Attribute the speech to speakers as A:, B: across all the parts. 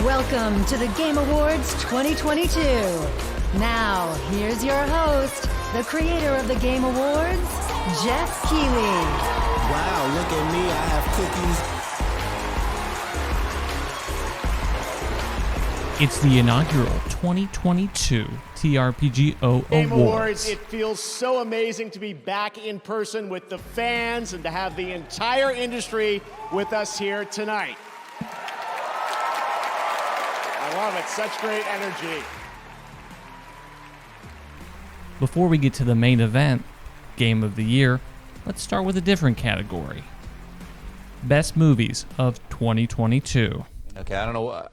A: Welcome to the Game Awards 2022. Now, here's your host, the creator of the Game Awards, Jeff Keighley.
B: Wow, look at me, I have cookies.
C: It's the inaugural 2022 TRPGO
D: Game
C: Awards.
D: Awards. It feels so amazing to be back in person with the fans and to have the entire industry with us here tonight. I love it. Such great energy.
C: Before we get to the main event, Game of the Year, let's start with a different category. Best Movies of 2022.
E: Okay, I don't know.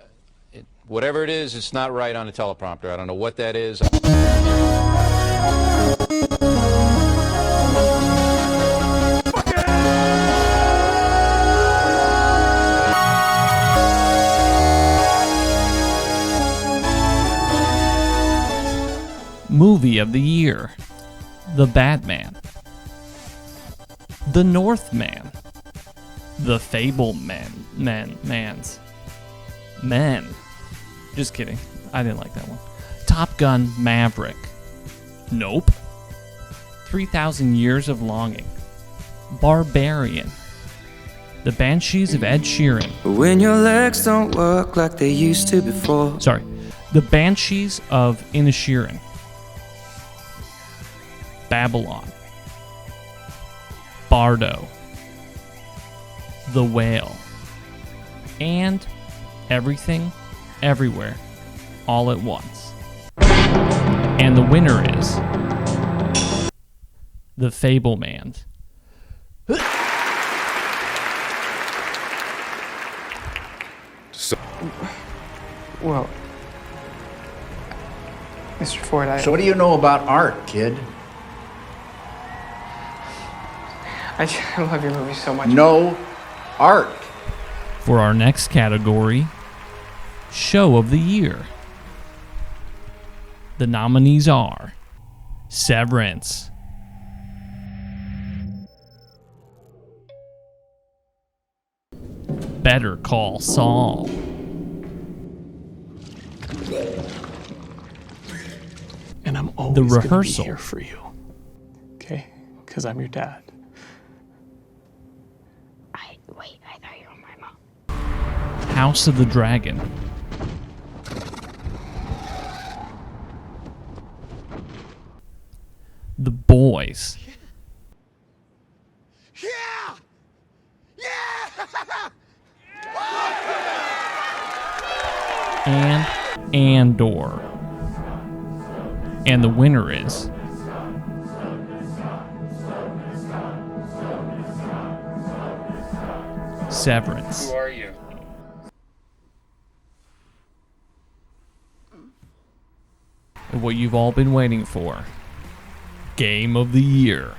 E: Whatever it is, it's not right on the teleprompter. I don't know what that is.
C: Movie of the Year. The Batman. The Northman. The Fablemans. Men. Just kidding. I didn't like that one. Top Gun Maverick. Nope. 3,000 Years of Longing. Barbarian. The Banshees of Ed Sheeran.
F: When your legs don't work like they used to before.
C: Sorry. The Banshees of Inisherin. Babylon. Bardo. The Whale. And Everything, Everywhere, All at Once. And the winner is The Fablemans.
G: Well, Mr. Ford,
H: So what do you know about art, kid?
G: I love your movie so much.
H: No art.
C: For our next category, Show of the Year. The nominees are Severance, Better Call Saul,
G: And I'm always
C: The
G: gonna be
C: Rehearsal.
G: here for you. Okay? Because I'm your dad.
I: I thought you were my mom.
C: House of the Dragon, The Boys, and Andor. And the winner is Severance.
E: Who are you?
C: What you've all been waiting for. Game of the Year.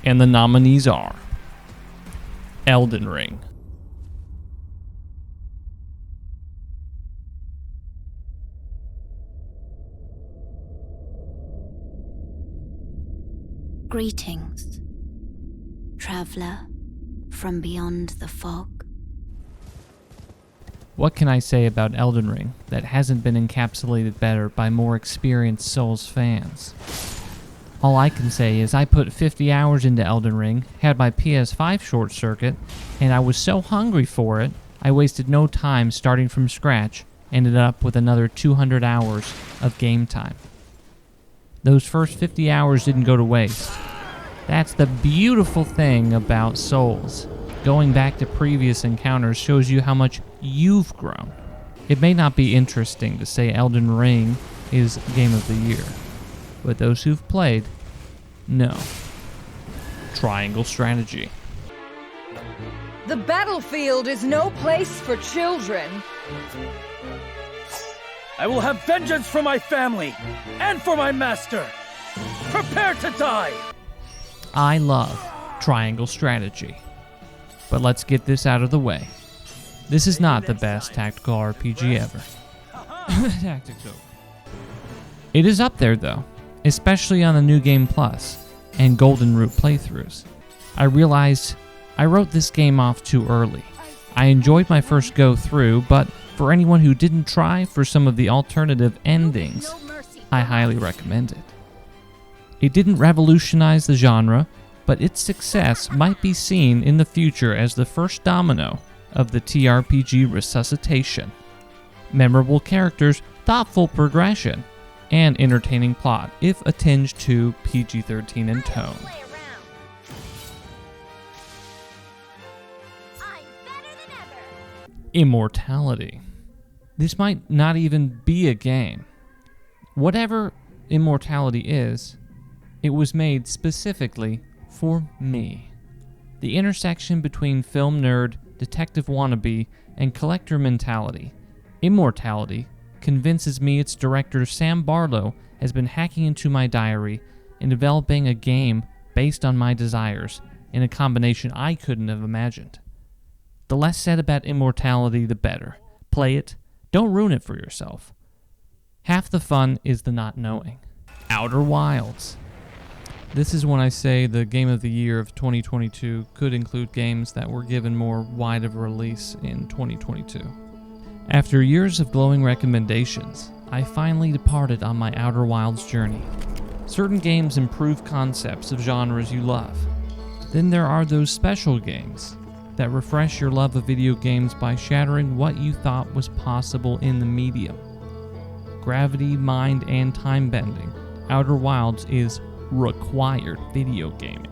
C: And the nominees are Elden Ring,
I: Greetings, traveler from beyond the fog.
C: What can I say about Elden Ring that hasn't been encapsulated better by more experienced Souls fans? All I can say is I put 50 hours into Elden Ring, had my PS5 short circuit, and I was so hungry for it, I wasted no time starting from scratch, ended up with another 200 hours of game time. Those first 50 hours didn't go to waste. That's the beautiful thing about Souls. Going back to previous encounters shows you how much you've grown. It may not be interesting to say Elden Ring is Game of the Year, but those who've played know. Triangle Strategy.
A: The battlefield is no place for children.
J: I will have vengeance for my family and for my master. Prepare to die!
C: I love Triangle Strategy. But let's get this out of the way. This is not the best tactical RPG ever. Tactical. It is up there though, especially on the New Game Plus and Golden Route playthroughs. I realized I wrote this game off too early. I enjoyed my first go through, but for anyone who didn't try for some of the alternative endings, I highly recommend it. It didn't revolutionize the genre, but its success might be seen in the future as the first domino of the TRPG resuscitation. Memorable characters, thoughtful progression, and entertaining plot, if a tinge to PG-13 in tone. Immortality. This might not even be a game. Whatever Immortality is, it was made specifically for me. The intersection between film nerd, detective wannabe, and collector mentality. Immortality convinces me its director Sam Barlow has been hacking into my diary and developing a game based on my desires in a combination I couldn't have imagined. The less said about Immortality, the better. Play it. Don't ruin it for yourself. Half the fun is the not knowing. Outer Wilds. This is when I say the game of the year of 2022 could include games that were given more wide of a release in 2022. After years of glowing recommendations, I finally departed on my Outer Wilds journey. Certain games improve concepts of genres you love. Then there are those special games that refresh your love of video games by shattering what you thought was possible in the medium. Gravity, mind, and time bending. Outer Wilds is required video gaming.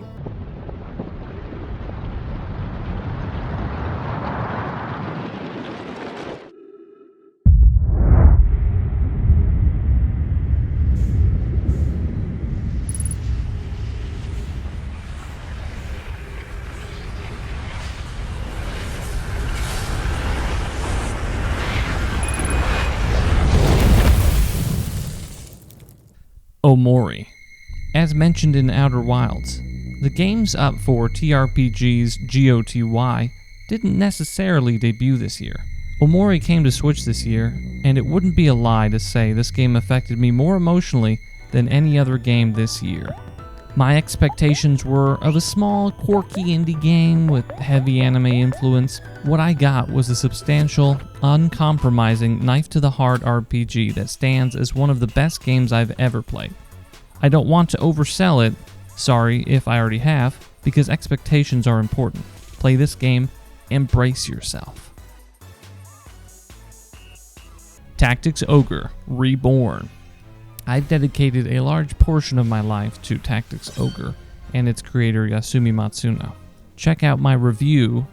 C: Omori. As mentioned in Outer Wilds, the games up for TRPG's GOTY didn't necessarily debut this year. Omori came to Switch this year, and it wouldn't be a lie to say this game affected me more emotionally than any other game this year. My expectations were of a small, quirky indie game with heavy anime influence. What I got was a substantial, uncompromising, knife-to-the-heart RPG that stands as one of the best games I've ever played. I don't want to oversell it, sorry if I already have, because expectations are important. Play this game, embrace yourself. Tactics Ogre Reborn. I've dedicated a large portion of my life to Tactics Ogre and its creator Yasumi Matsuno. Check out my review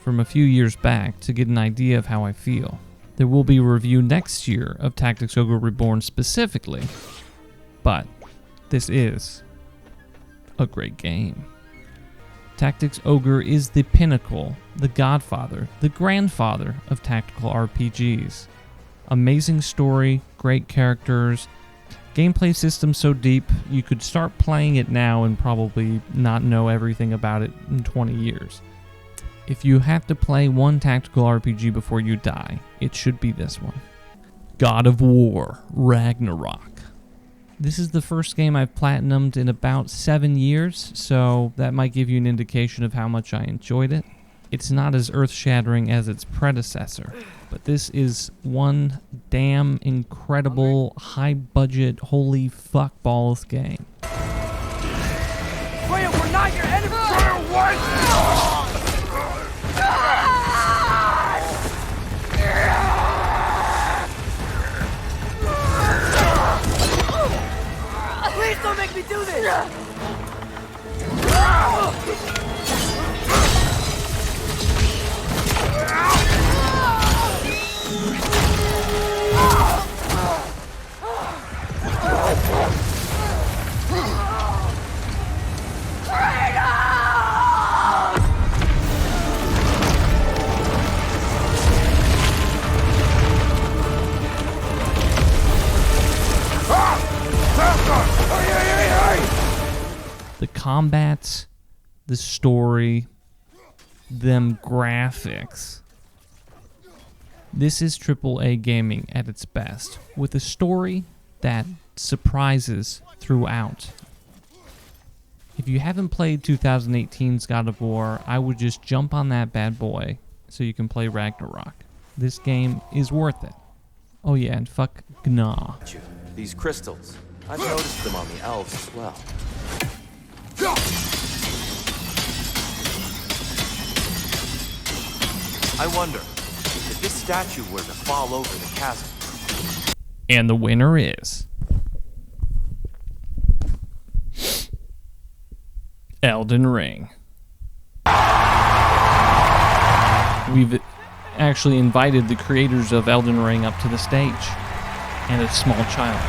C: from a few years back to get an idea of how I feel. There will be a review next year of Tactics Ogre Reborn specifically, but this is a great game. Tactics Ogre is the pinnacle, the godfather, the grandfather of tactical RPGs. Amazing story, great characters, gameplay system so deep you could start playing it now and probably not know everything about it in 20 years. If you have to play one tactical RPG before you die, it should be this one. God of War Ragnarok. This is the first game I've platinumed in about 7 years, so that might give you an indication of how much I enjoyed it. It's not as earth-shattering as its predecessor, but this is one damn incredible, high-budget, holy fuckballs game.
J: Freya, we're not your enemy! Freya, what? Please don't make me do this!
C: The combats, the story, them graphics. This is AAA gaming at its best, with a story that surprises throughout. If you haven't played 2018's God of War, I would just jump on that bad boy so you can play Ragnarok. This game is worth it. Oh yeah, and fuck Gna.
K: These crystals, I've noticed them on the elves as well. I wonder, if this statue were to fall over the chasm.
C: And the winner is Elden Ring. We've actually invited the creators of Elden Ring up to the stage, and a small child.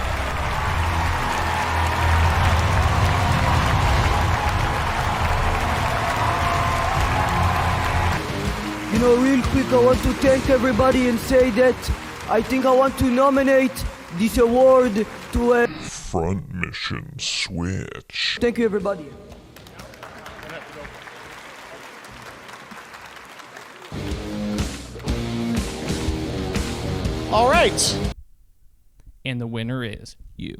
L: You know, real quick, I want to thank everybody and say that I think I want to nominate this award to a
M: Front Mission Switch.
L: Thank you, everybody.
D: All right.
C: And the winner is you.